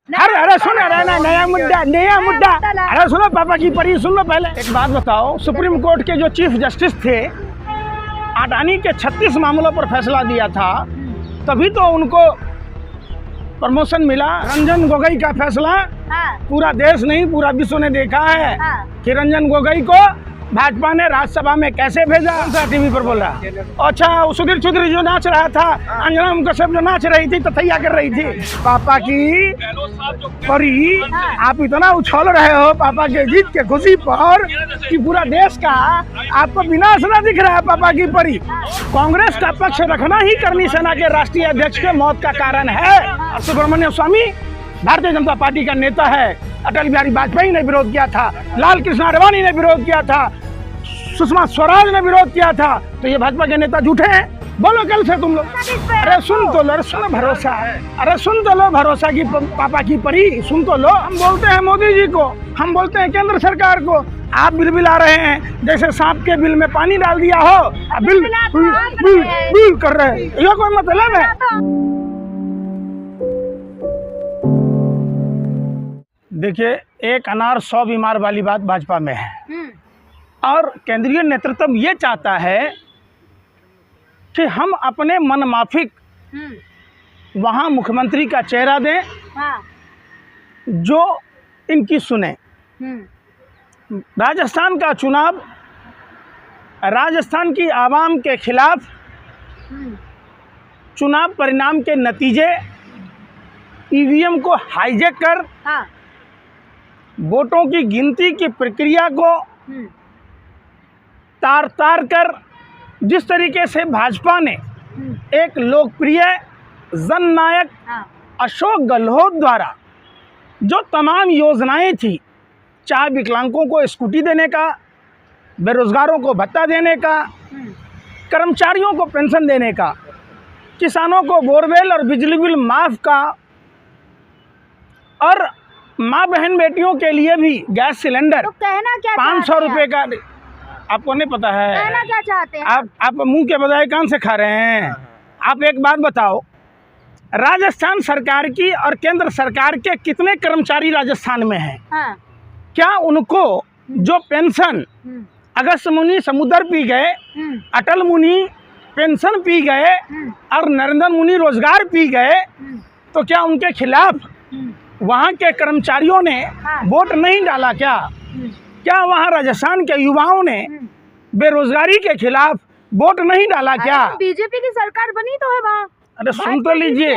अरे अरे सुन, अरे ना नया मुद्दा। अरे सुनो पापा की परी, सुन लो पहले। एक बात बताओ, सुप्रीम कोर्ट के जो चीफ जस्टिस थे, अडानी के 36 मामलों पर फैसला दिया था, तभी तो उनको प्रमोशन मिला। रंजन गोगोई का फैसला पूरा देश नहीं पूरा विश्व ने देखा है कि रंजन गोगोई को भाजपा ने राज्यसभा में कैसे भेजा। टीवी पर बोला। अच्छा, सुधीर चौधरी जो नाच रहा था, अंजना कश्यप जो नाच रही थी, तथैया कर रही थी। पापा की परी, आप इतना उछल रहे हो पापा के जीत के खुशी पर कि पूरा देश का आपको विनाश ना दिख रहा है। पापा की परी, कांग्रेस का पक्ष रखना ही करनी सेना के राष्ट्रीय अध्यक्ष के मौत का कारण है। सुब्रमण्यम स्वामी भारतीय जनता पार्टी का नेता है। अटल बिहारी वाजपेयी ने विरोध किया था, लाल कृष्ण आडवाणी ने विरोध किया था, सुषमा स्वराज ने विरोध किया था, तो ये भाजपा के नेता झूठे हैं? बोलो कल से तुम लोग। अरे सुन तो लो, सुनो भरोसा है। अरे सुन तो लो भरोसा की पापा की परी, सुन तो लो। हम बोलते हैं मोदी जी को, हम बोलते हैं केंद्र सरकार को, आप बिल आ रहे हैं जैसे सांप के बिल में पानी डाल दिया हो, बिल कर रहे हैं। ये कोई मतलब है? देखिए, एक अनार 100 बीमार वाली बात भाजपा में है, और केंद्रीय नेतृत्व ये चाहता है कि हम अपने मनमाफिक वहाँ मुख्यमंत्री का चेहरा दें जो इनकी सुने। राजस्थान का चुनाव राजस्थान की आवाम के खिलाफ, चुनाव परिणाम के नतीजे ईवीएम को हाईजैक कर वोटों की गिनती की प्रक्रिया को तार तार कर, जिस तरीके से भाजपा ने एक लोकप्रिय जननायक अशोक गहलोत द्वारा जो तमाम योजनाएं थी, चाहे विकलांगों को स्कूटी देने का, बेरोजगारों को भत्ता देने का, कर्मचारियों को पेंशन देने का, किसानों को बोरवेल और बिजली बिल माफ़ का, और माँ बहन बेटियों के लिए भी गैस सिलेंडर तो कहना क्या 500 रुपये का। आपको नहीं पता है? कहना क्या चाहते हैं? आप मुंह के बजाय कान से खा रहे हैं। आप एक बात बताओ, राजस्थान सरकार की और केंद्र सरकार के कितने कर्मचारी राजस्थान में हैं? क्या उनको जो पेंशन अगस्त मुनि समुद्र पी गए, अटल मुनि पेंशन पी गए और नरेंद्र मुनि रोजगार पी गए, तो क्या उनके खिलाफ वहाँ के कर्मचारियों ने वोट नहीं डाला? क्या वहाँ राजस्थान के युवाओं ने बेरोजगारी के खिलाफ वोट नहीं डाला? क्या बीजेपी की सरकार बनी तो है वहाँ? अरे सुन तो लीजिए,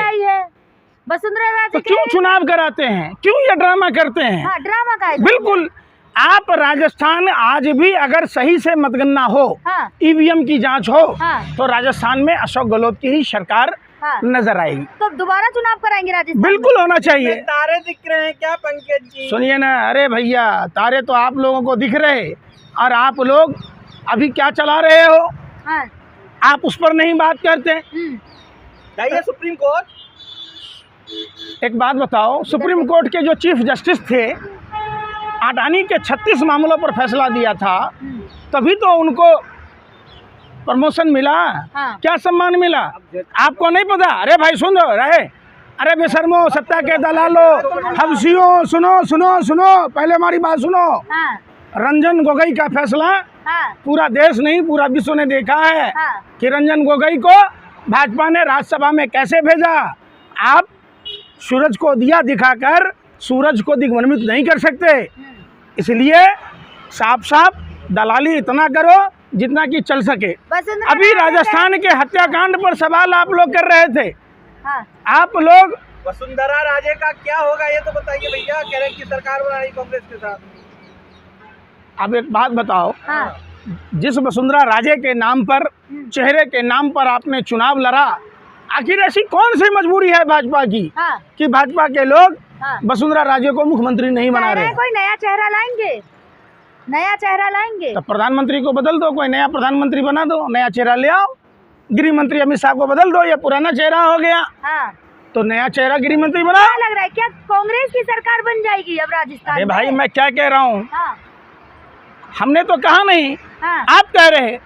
वसुंधरा राजे तो क्यों चुनाव कराते हैं? क्यों ये ड्रामा करते हैं? ड्रामा का है। बिल्कुल। आप राजस्थान आज भी अगर सही से मतगणना हो, ईवीएम की जांच हो, तो राजस्थान में अशोक गहलोत की ही सरकार नजर आएगी। तो दोबारा चुनाव कराएंगे राजस्थान? बिल्कुल होना चाहिए। तारे दिख रहे हैं क्या पंकज जी? सुनिए ना, अरे भैया, तारे तो आप लोगों को दिख रहे, और आप लोग अभी क्या चला रहे हो? आप उस पर नहीं बात करते। Supreme court. एक बात बताओ, सुप्रीम कोर्ट के जो चीफ जस्टिस थे, अडानी के 36 मामलों पर फैसला दिया था, तभी तो उनको प्रमोशन मिला। क्या सम्मान मिला? आपको नहीं पता? अरे भाई सुन रहे, अरे बेशर्मो, सत्ता के दलालो, हबसियों, सुनो सुनो सुनो, पहले हमारी बात सुनो। रंजन गोगोई का फैसला पूरा देश नहीं पूरा विश्व ने देखा है कि रंजन गोगोई को भाजपा ने राज्यसभा में कैसे भेजा। आप सूरज को दिया दिखाकर सूरज को दिग्भ्रमित नहीं कर सकते, इसलिए साफ साफ दलाली इतना करो जितना कि चल सके। अभी राजस्थान के हत्याकांड पर सवाल आप लोग कर रहे थे। आप लोग वसुंधरा राजे का क्या होगा ये तो बताइए भैया। कह रहे हैं कि सरकार बना रही कांग्रेस के साथ। अब एक बात बताओ, जिस वसुंधरा राजे के नाम पर, चेहरे के नाम पर आपने चुनाव लड़ा, आखिर ऐसी कौन सी मजबूरी है भाजपा की कि भाजपा के लोग वसुंधरा राजे को मुख्यमंत्री नहीं बना रहे? कोई नया चेहरा लाएंगे, नया चेहरा लाएंगे। तो प्रधानमंत्री को बदल दो, कोई नया प्रधानमंत्री बना दो, नया चेहरा ले आओ। गृह मंत्री अमित शाह को बदल दो, ये पुराना चेहरा हो गया, तो नया चेहरा गृह मंत्री बनाओ। क्या लग रहा है, क्या कांग्रेस की सरकार बन जाएगी अब राजस्थान? अरे भाई, मैं क्या कह रहा हूँ, हमने तो कहा नहीं, आप कह रहे।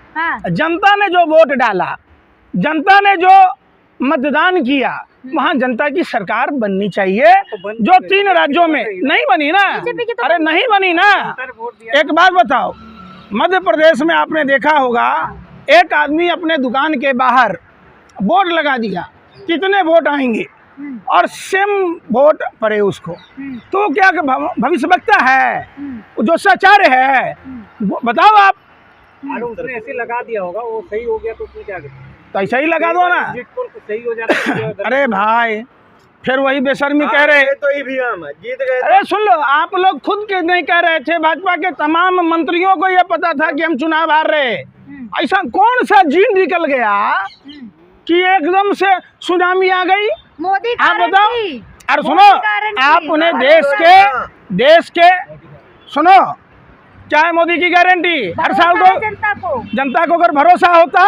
जनता ने जो वोट डाला, जनता ने जो मतदान किया, वहाँ जनता की सरकार बननी चाहिए, जो 3 राज्यों में नहीं बनी ना। अरे नहीं बनी ना। एक बात बताओ, मध्य प्रदेश में आपने देखा होगा, एक आदमी अपने दुकान के बाहर बोर्ड लगा दिया, कितने वोट आएंगे, और सेम वोट पड़े उसको, तो क्या भविष्य वक्ता है, जो सचार है, बताओ आप। उसने ऐसे लगा दिया होगा, वो सही हो गया तो उसमें क्या करें? तो ऐसा ही लगा दो ना, सही हो जाता। अरे भाई फिर वही बेशर्मी कह रहे, तो ईवीएम जीत गए। अरे सुन लो, आप लोग खुद के नहीं कह रहे थे, भाजपा के तमाम मंत्रियों को यह पता था कि हम चुनाव हार रहे। ऐसा कौन सा जीन निकल गया कि एकदम से सुनामी आ गई? मोदी आप बताओ। अरे सुनो, आप उन्हें देश के सुनो, क्या है मोदी की गारंटी? हर साल तो जनता को अगर भरोसा होता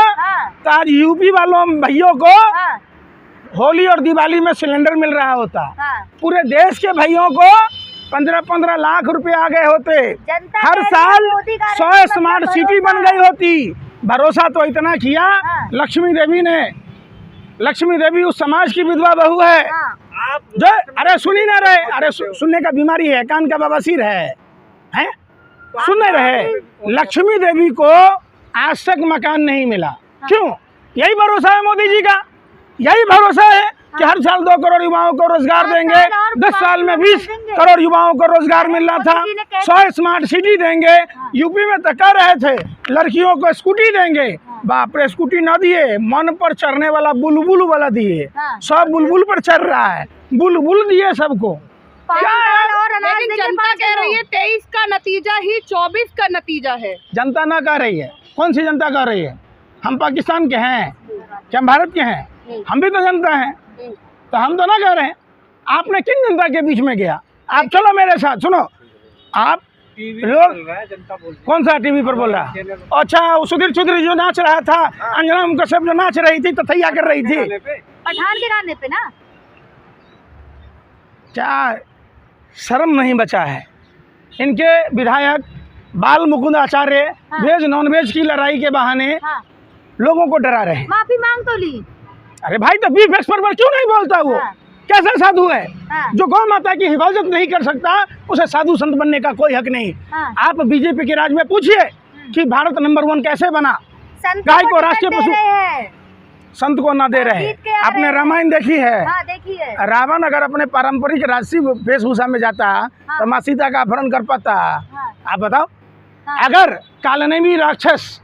तो आज यूपी वालों भैयों को होली और दिवाली में सिलेंडर मिल रहा होता। पूरे देश के भैयों को 15-15 लाख रुपए आ गए होते। हर साल 100 स्मार्ट सिटी बन गई होती। भरोसा तो इतना किया लक्ष्मी देवी ने। लक्ष्मी देवी उस समाज की विधवा बहू है जो, अरे सुनी ना रहे, अरे सुनने का बीमारी है, कान का बवासीर है, सुन नहीं रहे। लक्ष्मी देवी को आज तक मकान नहीं मिला, क्यों? यही भरोसा है मोदी जी का, यही भरोसा है कि हर साल 2 करोड़ युवाओं को रोजगार देंगे। 10 साल में 20 करोड़ युवाओं को रोजगार मिल रहा था। 100 स्मार्ट सिटी देंगे। यूपी में तो कह रहे थे लड़कियों को स्कूटी देंगे, बाप रे, स्कूटी ना दिए, मन पर चढ़ने वाला बुलबुल वाला दिए। सब बुलबुल पर चढ़ रहा है, बुलबुल दिए सबको। लेकिन जनता कह रही है 23 का नतीजा ही 24 का नतीजा है। जनता ना कह रही है। कौन सी जनता कह रही है? हम पाकिस्तान के हैं क्या? हम भारत के हैं? हम भी तो जनता हैं, तो हम तो ना कह रहे हैं। आपने किन जनता के बीच में गया? आप चलो मेरे साथ, सुनो। आप लोग कौन सा टीवी पर बोल रहा है? अच्छा, सुधीर चौधरी जो नाच रहा था, अंजना कश्यप जो नाच रही थी, तथैया कर रही थी पठान के गाने पे ना। क्या शर्म नहीं बचा है इनके विधायक बाल मुकुंद आचार्य? वेज नॉन वेज की लड़ाई के बहाने लोगों को डरा रहे। माफी मांग तो ली। अरे भाई, तो बीफ एक्सपर्ट पर क्यों नहीं बोलता वो? कैसा साधु है जो गौ माता की हिफाजत नहीं कर सकता? उसे साधु संत बनने का कोई हक नहीं। आप बीजेपी के राज में पूछिए कि भारत नंबर 1 कैसे बना? गाय को राष्ट्रीय पशु, संत को ना दे रहे। आपने रामायण देखी है? देखी है। रावण अगर अपने पारंपरिक राजसी वेशभूषा में जाता तो माँ सीता का अपहरण कर पाता? आप बताओ। अगर कालनेमी राक्षस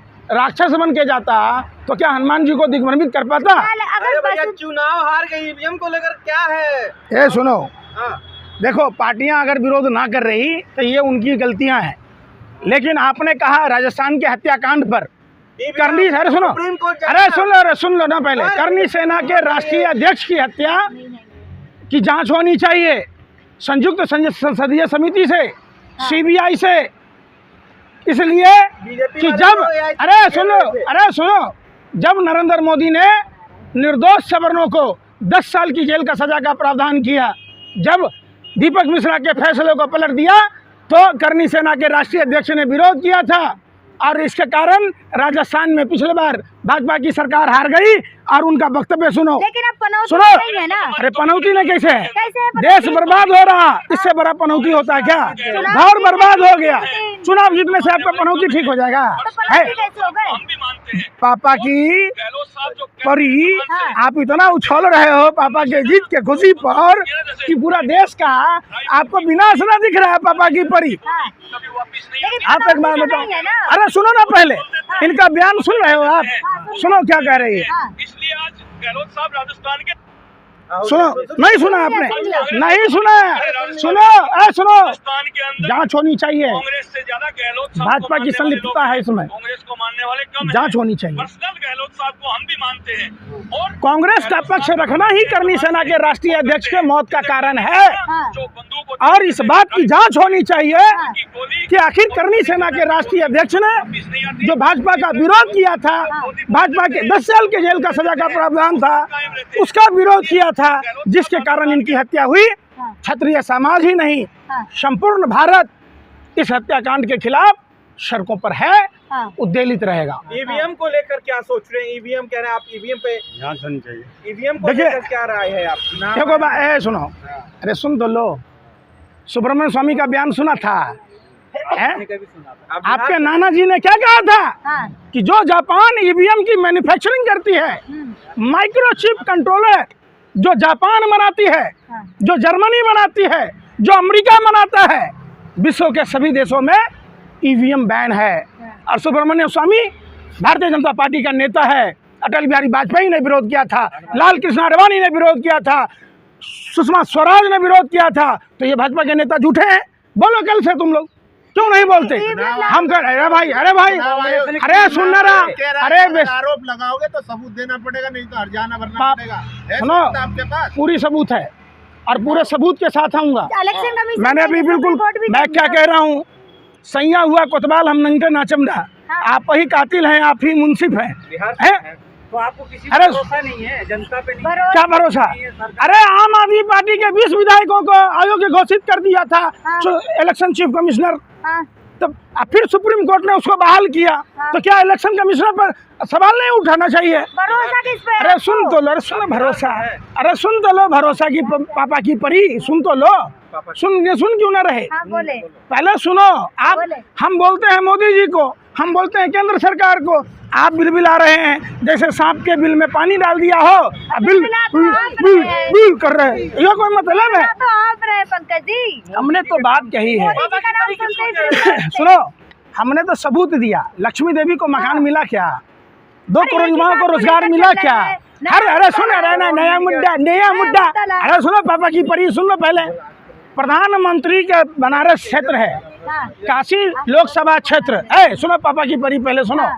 बन के जाता तो क्या हनुमान जी को दिग्भ्रमित कर पाता? अरे भैया, चुनाव हार गई, ईवीएम को लेकर क्या है? ये सुनो, देखो, पार्टियां अगर विरोध ना कर रही तो ये उनकी गलतियां हैं, लेकिन आपने कहा राजस्थान के हत्याकांड पर करनी, अरे सुनो, अरे सुन लो ना पहले। करनी सेना के राष्ट्रीय अध्यक्ष की हत्या की जांच होनी चाहिए संयुक्त संसदीय समिति से, सीबीआई से, इसलिए कि जब अरे सुनो जब नरेंद्र मोदी ने निर्दोष सवर्णों को 10 साल की जेल का सजा का प्रावधान किया, जब दीपक मिश्रा के फैसले को पलट दिया, तो करनी सेना के राष्ट्रीय अध्यक्ष ने विरोध किया था, और इसके कारण राजस्थान में पिछले बार भाजपा की सरकार हार गई। और उनका वक्तव्य सुनो, लेकिन अब पनौती सुनो। नहीं है ना। अरे पनौती ने कैसे है? कैसे देश बर्बाद हो रहा, इससे बड़ा पनौती होता है क्या? घर बर्बाद हो गया, चुनाव जीतने से आपका पनौती ठीक हो जाएगा? है पापा की परी, आप इतना उछल रहे हो पापा के जीत के खुशी पर कि पूरा देश का आपको विनाश ना दिख रहा है पापा की परी। आप एक बार बताओ। अरे सुनो ना पहले, इनका बयान सुन रहे हो आप? सुनो क्या कह रही है। इसलिए आज गहलोत साहब राजस्थान के सुनो, नहीं सुना आपने? नहीं सुना? सुनो, जांच होनी चाहिए। कांग्रेस से ज्यादा गहलोत भाजपा की संलिप्तता है इसमें, कांग्रेस को मानने वाले कम, जांच होनी चाहिए। पर्सनल गहलोत साहब को हम भी मानते हैं, और कांग्रेस का पक्ष रखना ही करनी सेना के राष्ट्रीय अध्यक्ष के मौत का कारण है, जो बंदूक और इस बात की जांच होनी चाहिए कि आखिर करनी सेना के राष्ट्रीय अध्यक्ष ने जो भाजपा का विरोध किया था, भाजपा के 10 साल के जेल का सजा का प्रावधान था, उसका विरोध किया था, जिसके कारण इनकी हत्या हुई। क्षत्रिय समाज ही नहीं, संपूर्ण भारत इस हत्याकांड के खिलाफ सड़कों पर है। हाँ। उद्वेलित रहेगा। ईवीएम को लेकर क्या सोच रहे हैं? ईवीएम कह रहे हैं आप, ईवीएम पे जांच होनी चाहिए। ईवीएम को देखिए, लेकर क्या राय है आपकी? देखो सुनो, अरे सुन तो लो, सुब्रमण्य स्वामी का बयान सुना था है? आपके नाना जी ने क्या कहा था हाँ। कि जो जापान ईवीएम की मैन्युफैक्चरिंग करती है, माइक्रोचिप कंट्रोलर जो जापान बनाती है, हाँ। जो जर्मनी बनाती है, जो अमेरिका बनाता है, विश्व के सभी देशों में ईवीएम बैन है। और सुब्रमण्य स्वामी भारतीय जनता पार्टी का नेता है, अटल बिहारी वाजपेयी ने विरोध किया था, लाल कृष्ण आडवाणी ने विरोध किया था, सुषमा स्वराज ने विरोध किया था। तो ये भाजपा के नेता झूठे हैं? बोलो कल से तुम लोग क्यों नहीं बोलते? हम कर अरे भाई अरे सुन ना रहा, अरे आरोप लगाओगे तो सबूत देना पड़ेगा, नहीं तो हर्जाना भरना पड़ेगा। है सुनो, सबूत आपके पास? पूरी सबूत है और पूरे सबूत के साथ आऊंगा। इलेक्शन कमीशन मैंने अभी बिल्कुल, मैं क्या कह रहा हूँ, सैया हुआ कोतवाल हम नंगे नाचमदा, आप ही कातिल हैं, आप ही मुंसिफ हैं। तो आपको किसी अरे भरोसा नहीं है जनता पे? नहीं क्या भरोसा? अरे आम आदमी पार्टी के 20 विधायकों को अयोग्य घोषित कर दिया था इलेक्शन चीफ कमिश्नर, तब फिर सुप्रीम कोर्ट ने उसको बहाल किया। तो क्या इलेक्शन कमिश्नर पर सवाल नहीं उठाना चाहिए? भरोसा किस पे? अरे सुन तो लो, अरे सुन भरोसा, अरे सुन तो लो, भरोसा की पापा की परी, सुन तो लो, सुन क्यों ना रहे? हाँ, बोले। पहले सुनो आप। बोले। हम बोलते हैं मोदी जी को, हम बोलते हैं केंद्र सरकार को, आप बिल आ रहे हैं जैसे सांप के बिल में पानी डाल दिया हो, बिल कर रहे हैं। ये कोई मतलब है? तो आप रहे पंकज जी, हमने तो बात कही है। मोदी जी का नाम सुनते ही सुनो, हमने तो सबूत दिया। लक्ष्मी देवी को मकान मिला क्या? 2 करोड़ युवाओं को रोजगार मिला क्या? अरे सुन, अरे नया मुद्दा, अरे सुनो पापा की परी, सुन लो पहले। प्रधानमंत्री का बनारस क्षेत्र है, काशी लोकसभा क्षेत्र है। सुनो पापा की परी, पहले सुनो,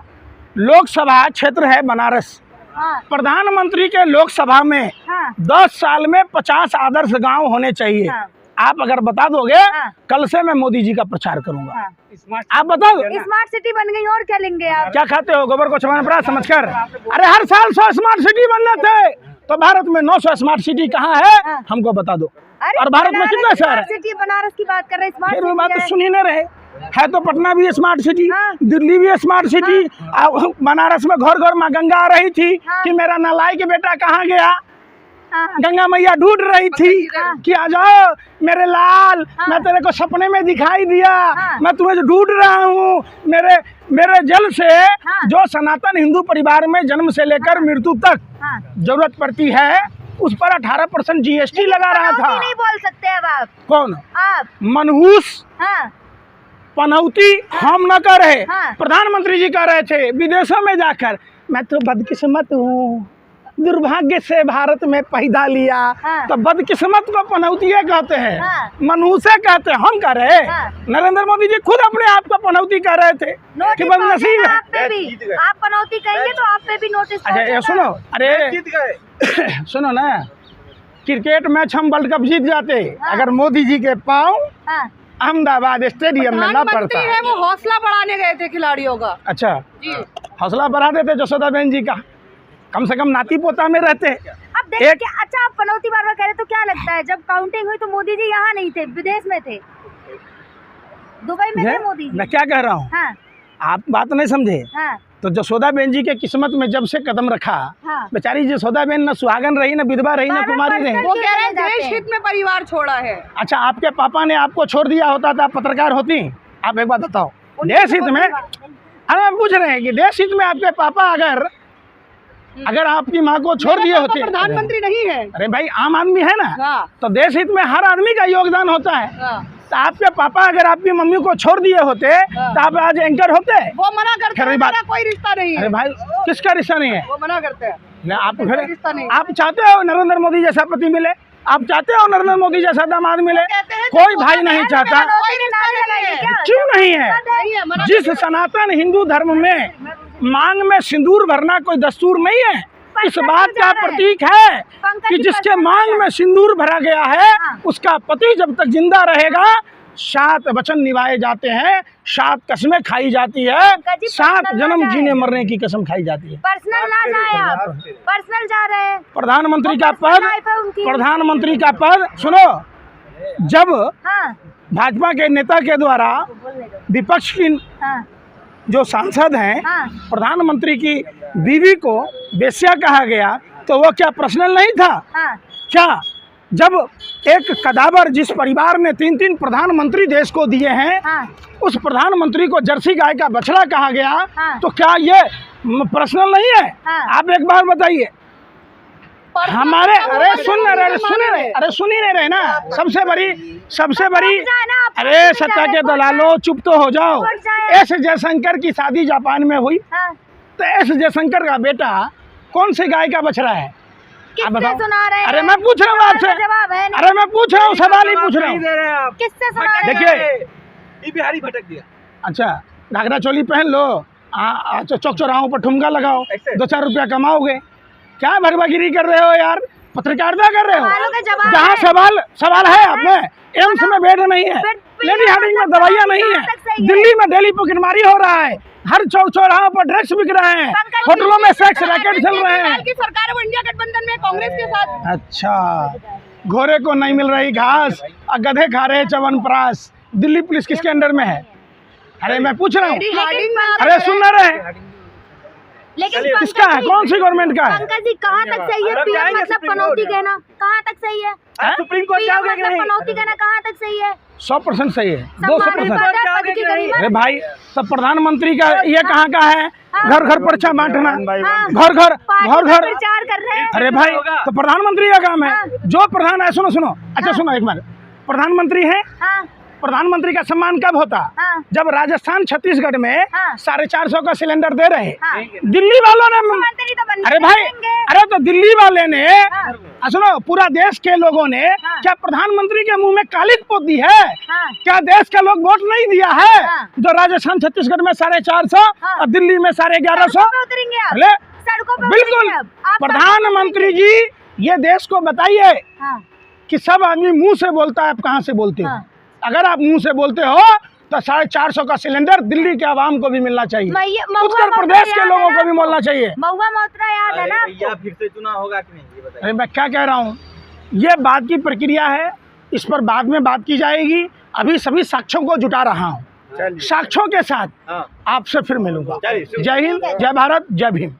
लोकसभा क्षेत्र है बनारस। प्रधानमंत्री के लोकसभा में 10 साल में 50 आदर्श गांव होने चाहिए। आप अगर बता दोगे, कल से मैं मोदी जी का प्रचार करूंगा। आप बता दो। स्मार्ट सिटी बन गई, और क्या लेंगे आप? क्या खाते हो? गोबर को चबाना पड़ा समझकर? अरे हर साल 100 स्मार्ट सिटी बनने थे, तो भारत में 900 स्मार्ट सिटी कहाँ है? हमको बता दो। और भारत में कितने शहर है? सिटी बनारस की बात कर रहे हैं, स्मार्ट फिर वो बात तो सिटी सुन ही नहीं रहे। है तो पटना भी स्मार्ट सिटी, दिल्ली भी स्मार्ट सिटी, बनारस में घर घर माँ गंगा आ रही थी कि मेरा नालायक बेटा कहाँ गया। गंगा मैया ढूंढ रही थी कि आ जाओ मेरे लाल, मैं तेरे को सपने में दिखाई दिया, मैं तुम्हें ढूंढ रहा हूँ। मेरे जल से जो सनातन हिंदू परिवार में जन्म से लेकर मृत्यु तक जरूरत पड़ती है, उस पर 18% GST लगा रहा था। नहीं बोल सकते अब आप। कौन? आप। मनहूस पनौती हम न कर रहे, प्रधानमंत्री जी कह रहे थे विदेशों में जाकर, मैं तो बदकिस्मत हूँ, दुर्भाग्य से भारत में पैदा लिया। तो बदकिस्मत को पनौतिये कहते हैं, मनहूसे कहते हैं, हम कह रहे। नरेंद्र मोदी जी खुद अपने आप को पनौती कह रहे थे कि बदनसीब है। आप पनौती कहेंगे तो आप पे भी नोटिस। अच्छा ये सुनो, अरे जीत गए। सुनो ना, क्रिकेट मैच हम वर्ल्ड कप जीत जाते अगर मोदी जी के पाँव अहमदाबाद स्टेडियम में ना पड़ता है। वो हौसला बढ़ाने गए थे खिलाड़ियों का। अच्छा जी, हौसला बढ़ा देते जसोदा बहन जी का, कम से कम नाती पोता में रहते। अब देखिए, अच्छा आप पनौती बार बार कह रहे तो क्या लगता है, जब काउंटिंग हुई तो मोदी जी यहाँ नहीं थे, विदेश में थे, दुबई में थे मोदी जी। मैं क्या कह रहा हूँ, आप बात नहीं समझे। तो जसोदा बहन जी के किस्मत में जब से कदम रखा, बेचारी जसोदा बहन न सुहागन रही, न विधवा रही, न कुमारी रही। वो कह रहे हैं देश हित में परिवार छोड़ा है। अच्छा, आपके पापा ने आपको छोड़ दिया होता तो आप पत्रकार होती? आप एक बात बताओ, देश हित में, हम पूछ रहे हैं कि देश हित में आपके पापा अगर आपकी माँ को छोड़ दिए होते। प्रधानमंत्री नहीं है। अरे भाई आम आदमी है ना, तो देश हित में हर आदमी का योगदान होता है। तो आपके पापा अगर आपकी मम्मी को छोड़ दिए होते तो आप आज एंकर होते? वो मना करते हैं, मेरा कोई रिश्ता नहीं है। अरे भाई किसका रिश्ता नहीं है? वो मना करते हैं ना। आप चाहते हो नरेंद्र मोदी जैसा पति मिले? आप चाहते हो नरेंद्र मोदी जैसा दामाद मिले? कोई भाई नहीं चाहता। क्यों नहीं है? जिस सनातन हिंदू धर्म में मांग में सिंदूर भरना कोई दस्तूर नहीं है, इस बात का प्रतीक है कि जिसके मांग में सिंदूर भरा गया है उसका पति जब तक जिंदा रहेगा 7 वचन निभाए जाते हैं, 7 कसमें खाई जाती है, 7 जन्म जीने मरने की कसम खाई जाती है। पर्सनल ना जाए आप, पर्सनल जा रहे हैं। प्रधानमंत्री का पद सुनो, जब भाजपा के नेता के द्वारा विपक्ष की जो सांसद हैं, हाँ। प्रधानमंत्री की बीवी को बेश्या कहा गया, तो वो क्या पर्सनल नहीं था? हाँ। क्या जब एक कदावर जिस परिवार ने 3-3 प्रधानमंत्री देश को दिए हैं, हाँ। उस प्रधानमंत्री को जर्सी गाय का बछड़ा कहा गया, हाँ। तो क्या ये पर्सनल नहीं है? हाँ। आप एक बार बताइए। हमारे अरे सुन नहीं रहे ना। सबसे बड़ी अरे सत्ता के दलालों, चुप तो हो जाओ। एस जयशंकर की शादी जापान में हुई, हाँ। तो एस जयशंकर का बेटा कौन से गाय का बछड़ा है? आप बताओ। सुना रहे हैं? अरे मैं पूछ रहा हूँ आपसे, जवाब है नहीं। अरे मैं पूछ रहा हूँ, सवाल ही पूछ रहा नहीं हूँ। दे रहे हैं आप। किससे सुना रहे हैं? देखिए, ये बिहारी भटक दिया। अच्छा घाघरा चोली पहन लो, चौक चौराहों पर ठुमका लगाओ, ऐसे? 2-4 रुपया कमाओगे। क्या भरवागिरी कर रहे हो यार? पत्रकारिता कर रहे सवालों का हो? जवाब जहाँ है। सवाल है आप में, एम्स में बेड नहीं है, लेडी हार्डिंग में दवाइयाँ नहीं है, दिल्ली में डेली पॉकेटमारी हो रहा है, हर चौक चौराहों पर ड्रग्स बिक रहे हैं, होटलों में सेक्स रैकेट चल रहे हैं। की सरकार है वो इंडिया गठबंधन में कांग्रेस के साथ। अच्छा, घोड़े को नहीं मिल रही घास और गधे खा रहे च्यवनप्राश। दिल्ली पुलिस किसके अंडर में है? अरे मैं पूछ रहा हूँ। अरे सुन रहे, लेकिन किसका है? कौन सी गवर्नमेंट का है? पंकज जी कहाँ तक सही है? अब पीएम जाएंगे मतलब सुप्रीम पनौती कोर्ट। कहना कहाँ तक सही है? हैं? सुप्रीम कोर्ट पीएम जाओगे कि मतलब नहीं? पनौती कहना कहाँ तक सही है? 100% सही है, सम्मान 200%। भी पाता है, पद की गरिमा। अरे भाई, सब प्रधानमंत्री का ये कहाँ का है? घर घर पर्चा बांटना, हाँ। घर घर प्रचार कर रहे हैं। अरे भाई, तो प्रधानमंत्री का काम है। जो प्रधान है, सुनो अच्छा सुनो एक बार, प्रधानमंत्री है, हाँ। प्रधानमंत्री का सम्मान कब होता? हाँ। जब राजस्थान छत्तीसगढ़ में हाँ। 450 का सिलेंडर दे रहे, हाँ। दिल्ली वालों ने, मुख्यमंत्री तो बनने अरे भाई, देंगे। अरे तो दिल्ली वाले ने, हाँ। सुनो, पूरा देश के लोगों ने हाँ। क्या प्रधानमंत्री के मुंह में कालिक पोत दी है? हाँ। क्या देश के लोग वोट नहीं दिया है? हाँ। जो राजस्थान छत्तीसगढ़ में 450 हाँ। और दिल्ली में 1150। सड़कों पे उतरेंगे आप? अरे सड़कों पे बिल्कुल, उतरेंगे अब? आप प्रधानमंत्री जी ये देश को बताइए हाँ। कि सब आदमी मुंह से बोलता है, आप कहाँ से बोलते हो? हाँ। अगर आप मुंह से बोलते हो तो 450 का सिलेंडर दिल्ली के आवाम को भी मिलना चाहिए, महुआ उत्तर मोत्रा प्रदेश के याद लोगों है को भी ना मिलना चाहिए। महुआ मोत्रा याद है ना आपको? भैया फिर से चुनाव होगा कि नहीं, ये बताइए। अरे मैं क्या कह रहा हूँ, ये बात की प्रक्रिया है, इस पर बाद में बात की जाएगी। अभी सभी साक्ष्यों को जुटा रहा हूँ, साक्ष्यों के साथ हाँ। आपसे फिर मिलूंगा। चलिए। जय हिंद, जय भारत, जय भीम।